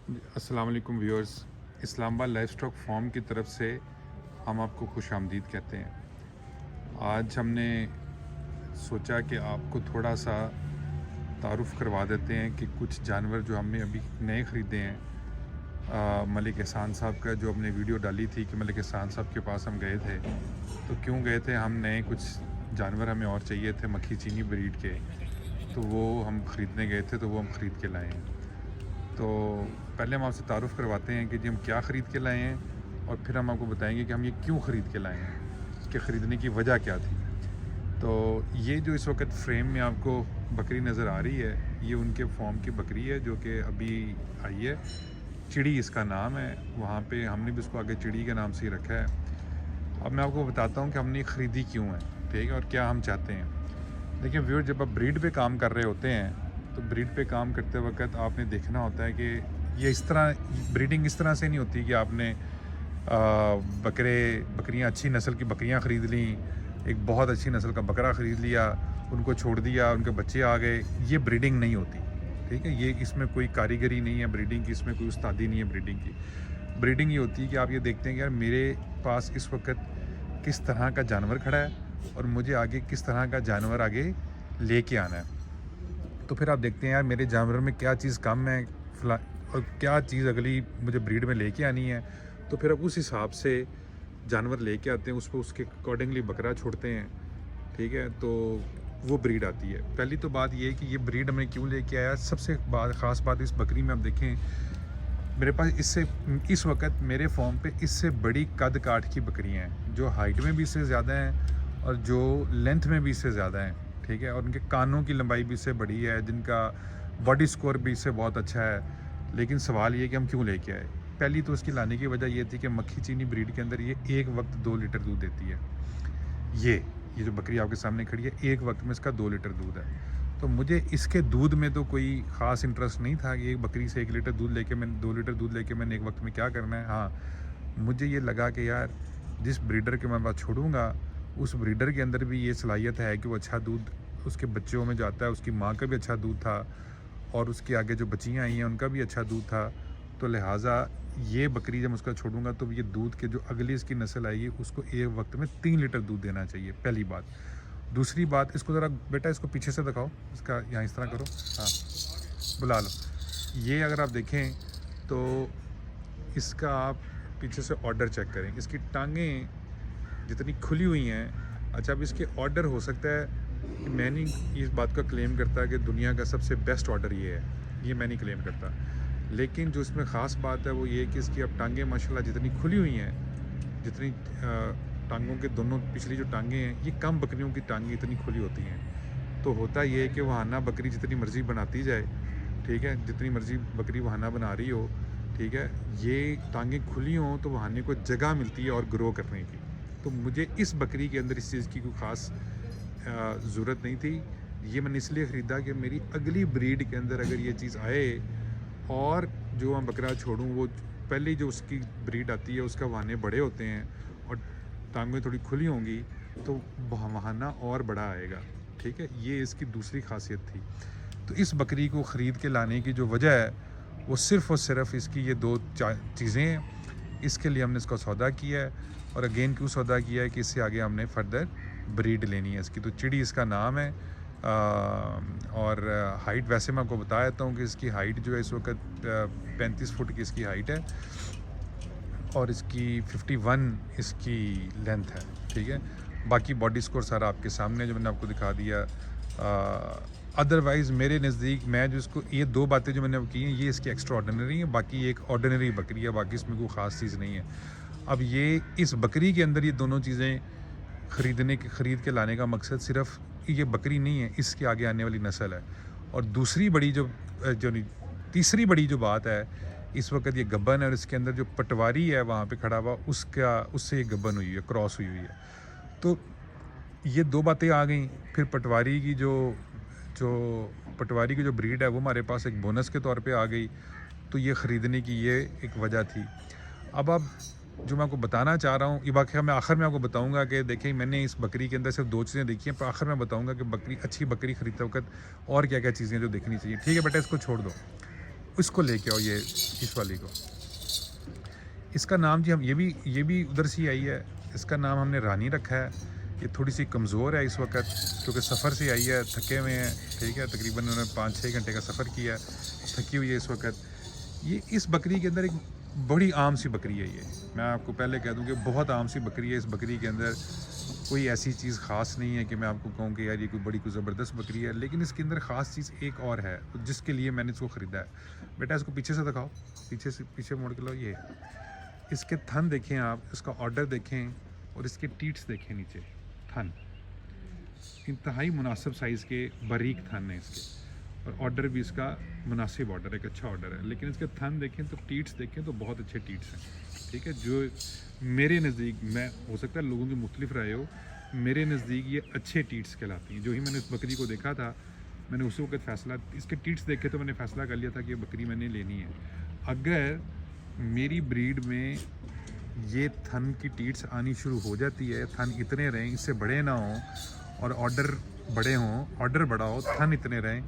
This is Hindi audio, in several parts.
अस्सलाम वालेकुम viewers. Islamabad livestock farm की तरफ से हम आपको खुश आमदीद कहते हैं। आज हमने सोचा कि आपको थोड़ा सा तारुफ़ करवा देते हैं कि कुछ जानवर जो हमने अभी नए ख़रीदे हैं। मलिक एहसान साहब का जो हमने वीडियो डाली थी कि मलिक एहसान साहब के पास हम गए थे, तो क्यों गए थे, हम नए कुछ जानवर हमें और चाहिए थे मक्खी चीनी ब्रीड के, तो वो हम ख़रीदने गए थे, तो वो हम ख़रीद के लाए हैं। तो पहले हम आपसे तारुफ़ करवाते हैं कि जी हम क्या ख़रीद के लाए हैं, और फिर हम आपको बताएंगे कि हम ये क्यों ख़रीद के लाए हैं, इसके ख़रीदने की वजह क्या थी। तो ये जो इस वक्त फ्रेम में आपको बकरी नज़र आ रही है, ये उनके फॉर्म की बकरी है जो कि अभी आई है। चिड़ी इसका नाम है, वहाँ पे हमने भी उसको आगे चिड़ी के नाम से ही रखा है। अब मैं आपको बताता हूँ कि हमने ख़रीदी क्यों है, ठीक है, और क्या हम चाहते हैं। देखिए व्यूअर, जब आप ब्रीड पे काम कर रहे होते हैं तो ब्रीड पे काम करते वक्त आपने देखना होता है कि ये इस तरह ब्रीडिंग इस तरह से नहीं होती कि आपने बकरियां अच्छी नस्ल की बकरियां ख़रीद ली, एक बहुत अच्छी नस्ल का बकरा ख़रीद लिया, उनको छोड़ दिया, उनके बच्चे आ गए। ये ब्रीडिंग नहीं होती, ठीक है। ये इसमें कोई कारीगरी नहीं है ब्रीडिंग की, इसमें कोई उस्तादी नहीं है ब्रीडिंग की। ब्रीडिंग ये होती है कि आप ये देखते हैं कि यार मेरे पास इस वक्त किस तरह का जानवर खड़ा है और मुझे आगे किस तरह का जानवर आगे लेके आना है। तो फिर आप देखते हैं यार मेरे जानवर में क्या चीज़ कम है और क्या चीज़ अगली मुझे ब्रीड में लेके आनी है। तो फिर आप उस हिसाब से जानवर लेके आते हैं, उस पर उसके अकॉर्डिंगली बकरा छोड़ते हैं, ठीक है। तो वो ब्रीड आती है। पहली तो बात ये है कि ये ब्रीड हमने क्यों लेके आया। सबसे ख़ास बात इस बकरी में आप देखें, मेरे पास इस वक्त मेरे फॉर्म पे इससे बड़ी कद काठ की बकरियां हैं, जो हाइट में भी इससे ज़्यादा हैं और जो लेंथ में भी इससे ज़्यादा हैं, ठीक है। और उनके कानों की लंबाई भी इससे बड़ी है, जिनका बॉडी स्कोर भी इससे बहुत अच्छा है। लेकिन सवाल ये कि हम क्यों लेके आए। पहली तो उसकी लाने की वजह ये थी कि मक्खी चीनी ब्रीड के अंदर ये एक वक्त 2 लीटर दूध देती है। ये जो बकरी आपके सामने खड़ी है, एक वक्त में इसका 2 लीटर दूध है। तो मुझे इसके दूध में तो कोई ख़ास इंटरेस्ट नहीं था कि एक बकरी से 1 लीटर दूध लेके मैंने 2 लीटर दूध लेके मैंने एक वक्त में क्या करना है। हाँ, मुझे ये लगा कि यार जिस ब्रीडर के मैं पास छोड़ूंगा, उस ब्रीडर के अंदर भी ये सलाहियत है कि वो अच्छा दूध उसके बच्चों में जाता है। उसकी माँ का भी अच्छा दूध था और उसके आगे जो बच्चियाँ आई हैं उनका भी अच्छा दूध था। तो लिहाजा ये बकरी जब उसका छोड़ूंगा तो ये दूध के जो अगली इसकी नस्ल आएगी उसको एक वक्त में 3 लीटर दूध देना चाहिए, पहली बात। दूसरी बात, इसको ज़रा बेटा इसको पीछे से दिखाओ, इसका यहाँ इस तरह करो, हाँ बुला लो। ये अगर आप देखें तो इसका आप पीछे से ऑर्डर चेक करें, इसकी टांगें जितनी खुली हुई हैं। अच्छा, अब इसके ऑर्डर हो सकता है कि मैं नहीं इस बात का क्लेम करता कि दुनिया का सबसे बेस्ट ऑर्डर ये है, ये मैं नहीं क्लेम करता। लेकिन जो इसमें ख़ास बात है वो ये कि इसकी अब टांगें माशाल्लाह जितनी खुली हुई हैं, जितनी टांगों के दोनों पिछली जो टांगें हैं, ये कम बकरियों की टांगें इतनी खुली होती हैं। तो होता ये है कि वहाना बकरी जितनी मर्ज़ी बनाती जाए, ठीक है, जितनी मर्ज़ी बकरी वहाना बना रही हो, ठीक है, ये टांगें खुली हों तो वहाने को जगह मिलती है और ग्रो करने की। तो मुझे इस बकरी के अंदर इस चीज़ की कोई ख़ास ज़रूरत नहीं थी। ये मैंने इसलिए ख़रीदा कि मेरी अगली ब्रीड के अंदर अगर ये चीज़ आए और जो मैं बकरा छोड़ूं, वो पहले जो उसकी ब्रीड आती है उसका वहाने बड़े होते हैं और टांगें थोड़ी खुली होंगी तो वहाना और बड़ा आएगा, ठीक है। ये इसकी दूसरी खासियत थी। तो इस बकरी को ख़रीद के लाने की जो वजह है वो सिर्फ़ और सिर्फ इसकी ये 2 चीज़ें हैं। इसके लिए हमने इसका सौदा किया है। और अगेन क्यों सौदा किया है कि इससे आगे हमने फर्दर ब्रीड लेनी है इसकी। तो चिड़ी इसका नाम है। और हाइट वैसे मैं आपको बता देता हूँ कि इसकी हाइट जो है इस वक्त 35 फुट की इसकी हाइट है और इसकी 51 इसकी लेंथ है, ठीक है। बाकी बॉडी स्कोर सारा आपके सामने जो मैंने आपको दिखा दिया। अदरवाइज़ मेरे नज़दीक मैं जो इसको ये 2 बातें जो मैंने अब की हैं ये इसकी एक्स्ट्रा ऑर्डिनरी है, बाकी एक ऑर्डिनरी बकरी है, बाकी इसमें कोई ख़ास चीज़ नहीं है। अब ये इस बकरी के अंदर ये दोनों चीज़ें ख़रीद के लाने का मकसद सिर्फ ये बकरी नहीं है, इसके आगे आने वाली नस्ल है। और दूसरी बड़ी तीसरी बड़ी जो बात है, इस वक्त ये गब्बन है और इसके अंदर जो पटवारी है वहाँ पे खड़ा हुआ उससे ये गब्बन हुई है, क्रॉस हुई है। तो ये 2 बातें आ गई। फिर पटवारी की जो ब्रीड है वो हमारे पास एक बोनस के तौर पे आ गई। तो ये ख़रीदने की ये एक वजह थी। अब आप जो मैं आपको बताना चाह रहा हूँ, ये वाक़या मैं आखिर में आपको बताऊंगा कि देखिए मैंने इस बकरी के अंदर सिर्फ 2 चीज़ें देखी हैं, पर आखिर में बताऊंगा कि अच्छी बकरी ख़रीदते वक्त और क्या क्या चीज़ें जो देखनी चाहिए। ठीक है बेटा, इसको छोड़ दो। इसको लेके आओ, ये इस वाली को। इसका नाम जी हम ये भी उधर से आई है। इसका नाम हमने रानी रखा है। ये थोड़ी सी कमज़ोर है इस वक्त क्योंकि सफ़र से आई है, थके हुए हैं, ठीक है। तकरीबन उन्होंने 5-6 घंटे का सफ़र किया है, थकी हुई है इस वक्त। ये इस बकरी के अंदर एक बड़ी आम सी बकरी है। ये मैं आपको पहले कह दूं कि बहुत आम सी बकरी है। इस बकरी के अंदर कोई ऐसी चीज़ ख़ास नहीं है कि मैं आपको कहूँ कि यार ये कोई बड़ी कोई ज़बरदस्त बकरी है, लेकिन इसके अंदर ख़ास चीज़ एक और है जिसके लिए मैंने इसको ख़रीदा है। बेटा इसको पीछे से दिखाओ, पीछे मोड़ के लो। ये इसके थन देखें आप, इसका ऑर्डर देखें और इसके टीट्स देखें नीचे। थन इंतहाई मुनासिब साइज़ के बारीक थन है इसके, और ऑर्डर भी इसका मुनासिब ऑर्डर है, एक अच्छा ऑर्डर है। लेकिन इसके थन देखें तो टीट्स देखें तो बहुत अच्छे टीट्स हैं, ठीक है। जो मेरे नज़दीक, मैं हो सकता है लोगों की मुख्तलिफ राय हो, मेरे नज़दीक ये अच्छे टीट्स कहलाती हैं। जो ही मैंने इस बकरी को देखा था, मैंने उसी वक्त फ़ैसला, इसके टीट्स देखे तो मैंने फ़ैसला कर लिया था कि ये बकरी मैंने लेनी है। अगर मेरी ब्रीड में ये थन की टीट्स आनी शुरू हो जाती है, थन इतने रहें, इससे बड़े ना हों और ऑर्डर बड़े हों, ऑर्डर बड़ा हो, थन इतने रहें,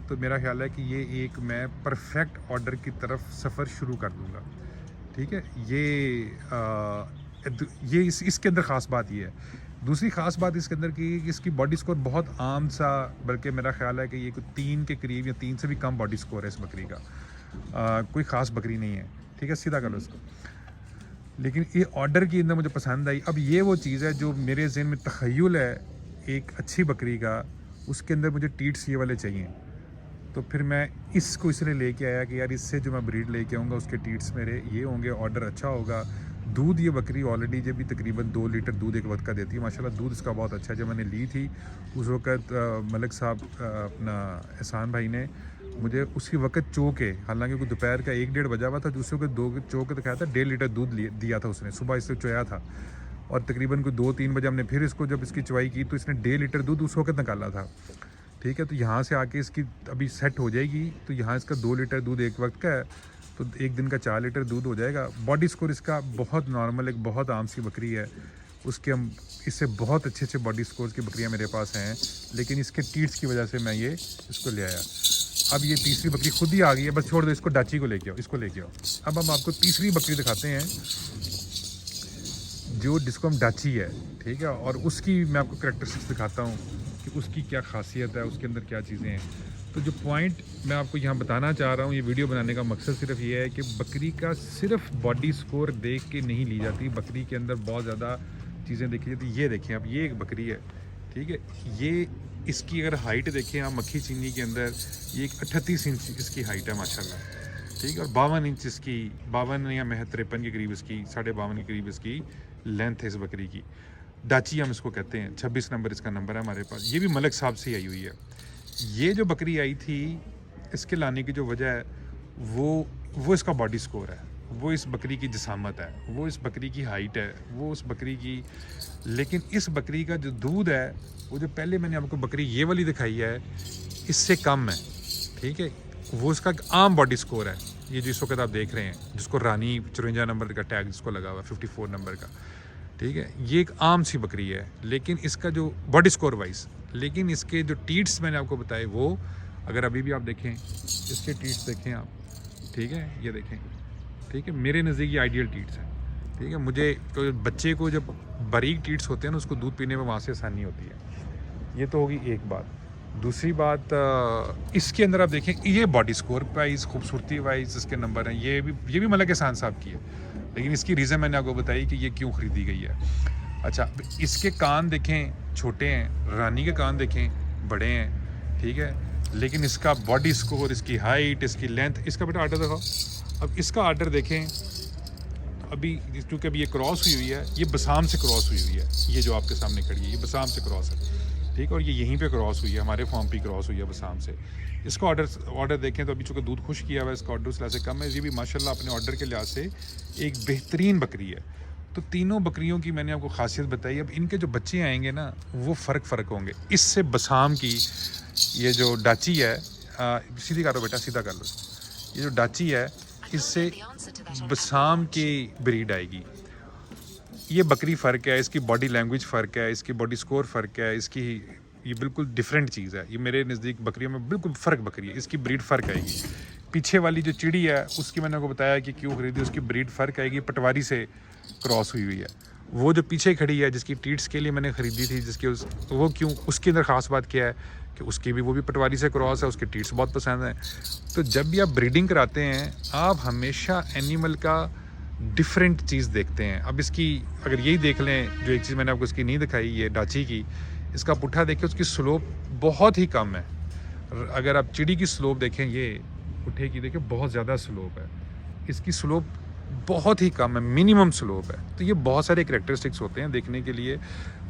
तो मेरा ख्याल है कि ये एक मैं परफेक्ट ऑर्डर की तरफ सफ़र शुरू कर दूँगा, ठीक है। ये इसके अंदर ख़ास बात ये है। दूसरी ख़ास बात इसके अंदर की इसकी बॉडी स्कोर बहुत आम सा, बल्कि मेरा ख्याल है कि ये कोई 3 के करीब या 3 से भी कम बॉडी स्कोर है इस बकरी का। कोई ख़ास बकरी नहीं है, ठीक है। सीधा कर लो इसको। लेकिन ये ऑर्डर की अंदर मुझे पसंद आई। अब ये वो चीज़ है जो मेरे ज़हन में तख़य्युल है एक अच्छी बकरी का, उसके अंदर मुझे टीट्स ये वाले चाहिए। तो फिर मैं इसको इसलिए लेके आया कि यार इससे जो मैं ब्रीड लेके आऊँगा उसके टीट्स मेरे ये होंगे, ऑर्डर अच्छा होगा। दूध ये बकरी ऑलरेडी जब भी तकरीबन 2 लीटर दूध एक वक्त का देती है, माशाल्लाह दूध इसका बहुत अच्छा है। जब मैंने ली थी उस वक़्त मलिक साहब अपना एहसान भाई ने मुझे उसी वक्त चो के, हालांकि कोई दोपहर का 1-1:30 बजा हुआ था, दूसरे को 2 चो के दिखाया था, 1.5 लीटर दूध दिया था उसने। सुबह इससे चोया था और तकरीबन कोई 2-3 बजे हमने फिर इसको जब इसकी चवाई की तो इसने 1.5 लीटर दूध उस वक्त निकाला था, ठीक है। तो यहाँ से आके इसकी अभी सेट हो जाएगी, तो यहाँ इसका 2 लीटर दूध एक वक्त का है, तो एक दिन का 4 लीटर दूध हो जाएगा। बॉडी स्कोर इसका बहुत नॉर्मल, एक बहुत आम सी बकरी है। उसके हम इससे बहुत अच्छे बॉडी स्कोर की बकरियाँ मेरे पास हैं, लेकिन इसके टीट्स की वजह से मैं ये इसको ले आया। अब ये तीसरी बकरी खुद ही आ गई है, बस छोड़ दो इसको, डाची को लेके आओ, इसको लेके आओ। अब हम आपको तीसरी बकरी दिखाते हैं जो जिसको हम डाची है, ठीक है। और उसकी मैं आपको करैक्टरिस्टिक्स दिखाता हूँ कि उसकी क्या खासियत है, उसके अंदर क्या चीज़ें हैं। तो जो पॉइंट मैं आपको यहाँ बताना चाह रहा हूँ, ये वीडियो बनाने का मकसद सिर्फ ये है कि बकरी का सिर्फ बॉडी स्कोर देख के नहीं ली जाती, बकरी के अंदर बहुत ज़्यादा चीज़ें देखी जाती। ये देखें अब, ये एक बकरी है, ठीक है। ये इसकी अगर हाइट देखें आप मक्खी चीनी के अंदर, ये एक 38 इंच इसकी हाइट है माशाल्लाह, ठीक है। और 52 इंच इसकी, 52 या 53 के करीब इसकी, 52.5 के करीब इसकी लेंथ है इस बकरी की। डाची हम इसको कहते हैं, 26 नंबर इसका नंबर है हमारे पास। ये भी मलिक साहब से आई हुई है। ये जो बकरी आई थी, इसके लाने की जो वजह है वो इसका बॉडी स्कोर है, वो इस बकरी की जिसामत है, वो इस बकरी की हाइट है, वो उस बकरी की। लेकिन इस बकरी का जो दूध है, वो जो पहले मैंने आपको बकरी ये वाली दिखाई है, इससे कम है, ठीक है। वो इसका आम बॉडी स्कोर है, ये जिस वक्त आप देख रहे हैं, जिसको रानी 54 नंबर का टैग जिसको लगा हुआ है, 54 नंबर का, ठीक है। ये एक आम सी बकरी है, लेकिन इसका जो बॉडी स्कोर वाइज, लेकिन इसके जो टीट्स मैंने आपको बताए, वो अगर अभी भी आप देखें, इसके टीट्स देखें आप, ठीक है, ये देखें, ठीक है। मेरे नज़दीक ये आइडियल टीट्स हैं, ठीक है। मुझे तो बच्चे को जब बारीक टीट्स होते हैं ना, उसको दूध पीने में वहाँ से आसानी होती है। ये तो होगी एक बात। दूसरी बात, इसके अंदर आप देखें, ये बॉडी स्कोर वाइज, खूबसूरती वाइज इसके नंबर हैं। ये भी मलिक एहसान साहब की है, लेकिन इसकी रीज़न मैंने आपको बताई कि ये क्यों ख़रीदी गई है। अच्छा, इसके कान देखें छोटे हैं, रानी के कान देखें बड़े हैं, ठीक है। लेकिन इसका बॉडी स्कोर, इसकी हाइट, इसकी लेंथ, इसका बेटा आर्डर दिखाओ। अब इसका आर्डर देखें, अभी क्योंकि अभी ये क्रॉस हुई है, ये बसाम से क्रॉस हुई है, ये जो आपके सामने खड़ी है, ये बसाम से क्रॉस है, ठीक है। और ये यहीं पे क्रॉस हुई है, हमारे फॉर्म पे क्रॉस हुई है बसाम से। इसका ऑर्डर देखें तो अभी चूँकि दूध खुश किया हुआ है, इसका ऑर्डर उस लिहाज से कम है। ये भी माशाल्लाह अपने ऑर्डर के लिहाज से एक बेहतरीन बकरी है। तो तीनों बकरियों की मैंने आपको खासियत बताई। अब इनके जो बच्चे आएंगे ना, वो फ़र्क होंगे। इससे बसाम की ये जो डाची है, सीधी करो बेटा, सीधा कर लो। ये जो डाची है, इससे बसाम की ब्रीड आएगी। ये बकरी फ़र्क है, इसकी बॉडी लैंग्वेज फ़र्क है, इसकी बॉडी स्कोर फ़र्क है, इसकी ये बिल्कुल डिफरेंट चीज़ है। ये मेरे नज़दीक बकरियों में बिल्कुल फ़र्क बकरी है, इसकी ब्रीड फ़र्क आएगी, पीछे वाली जो चिड़ी है उसकी मैंने आपको बताया कि क्यों खरीदी, उसकी ब्रीड फ़र्क आएगी, पटवारी से क्रॉस हुई है। वो जो पीछे खड़ी है जिसकी टीट्स के लिए मैंने ख़रीदी थी, जिसकी तो वो क्यों, उसके अंदर ख़ास बात क्या है कि उसकी भी, वो भी पटवारी से क्रॉस है, उसके टीट्स बहुत पसंद हैं। तो जब भी आप ब्रीडिंग कराते हैं आप हमेशा एनिमल का डिफरेंट चीज़ देखते हैं। अब इसकी अगर यही देख लें, जो एक चीज़ मैंने आपको इसकी नहीं दिखाई, ये डाची की, इसका पुट्ठा देखिए, उसकी स्लोप बहुत ही कम है। अगर आप चिड़ी की स्लोप देखें, ये पुट्ठे की देखिए बहुत ज़्यादा स्लोप है, इसकी स्लोप बहुत ही कम है, मिनिमम स्लोप है। तो ये बहुत सारे करैक्टरिस्टिक्स होते हैं देखने के लिए,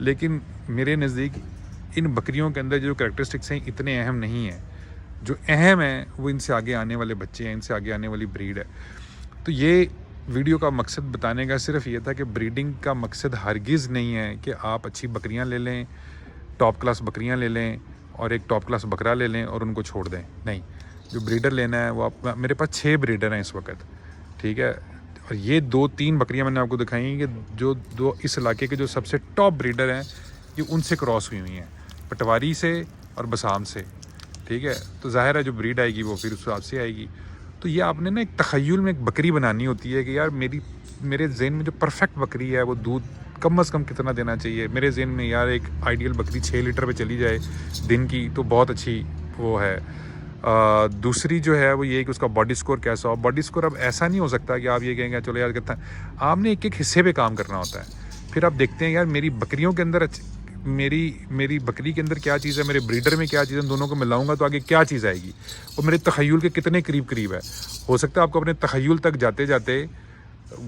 लेकिन मेरे नज़दीक इन बकरियों के अंदर जो करैक्टरिस्टिक्स हैं इतने अहम नहीं हैं। जो अहम है वो इनसे आगे आने वाले बच्चे हैं, इनसे आगे आने वाली ब्रीड है। तो ये वीडियो का मकसद बताने का सिर्फ ये था कि ब्रीडिंग का मकसद हरगिज़ नहीं है कि आप अच्छी बकरियां ले लें, टॉप क्लास बकरियां ले लें और एक टॉप क्लास बकरा ले लें और उनको छोड़ दें। नहीं, जो ब्रीडर लेना है वो आप, मेरे पास 6 ब्रीडर हैं इस वक्त, ठीक है। और ये 2-3 बकरियां मैंने आपको दिखाई कि जो दो इस इलाके के जो सबसे टॉप ब्रीडर हैं ये उनसे क्रॉस हुई हुई हैं, पटवारी से और बसाम से, ठीक है। तो ज़ाहिर है जो ब्रीड आएगी वो फिर उस हिसाब से आएगी। तो ये आपने ना एक तख़य्युल में एक बकरी बनानी होती है कि यार मेरे ज़हन में जो परफेक्ट बकरी है वो दूध कम से कम कितना देना चाहिए। मेरे ज़हन में यार एक आइडियल बकरी 6 लीटर पे चली जाए दिन की तो बहुत अच्छी वो है। दूसरी जो है वो ये कि उसका बॉडी स्कोर कैसा हो। बॉडी स्कोर अब ऐसा नहीं हो सकता कि आप ये कहेंगे चलो यार कितना, आपने एक एक हिस्से पे काम करना होता है। फिर आप देखते हैं यार मेरी बकरियों के अंदर मेरी बकरी के अंदर क्या चीज़ है, मेरे ब्रीडर में क्या चीज़ है, दोनों को मिलाऊंगा तो आगे क्या चीज़ आएगी, वो मेरे तख़य्युल के कितने करीब करीब है। हो सकता है आपको अपने तख़य्युल तक जाते जाते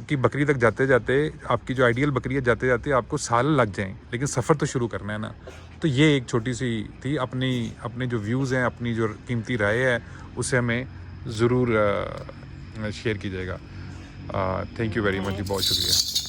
की बकरी तक जाते जाते आपकी जो आइडियल बकरी है जाते जाते आपको साल लग जाएं, लेकिन सफ़र तो शुरू करना है ना। तो ये एक छोटी सी थी, अपने जो व्यूज़ हैं, अपनी जो कीमती राय है उसे हमें ज़रूर शेयर कीजिएगा। थैंक यू वेरी मच जी, बहुत शुक्रिया।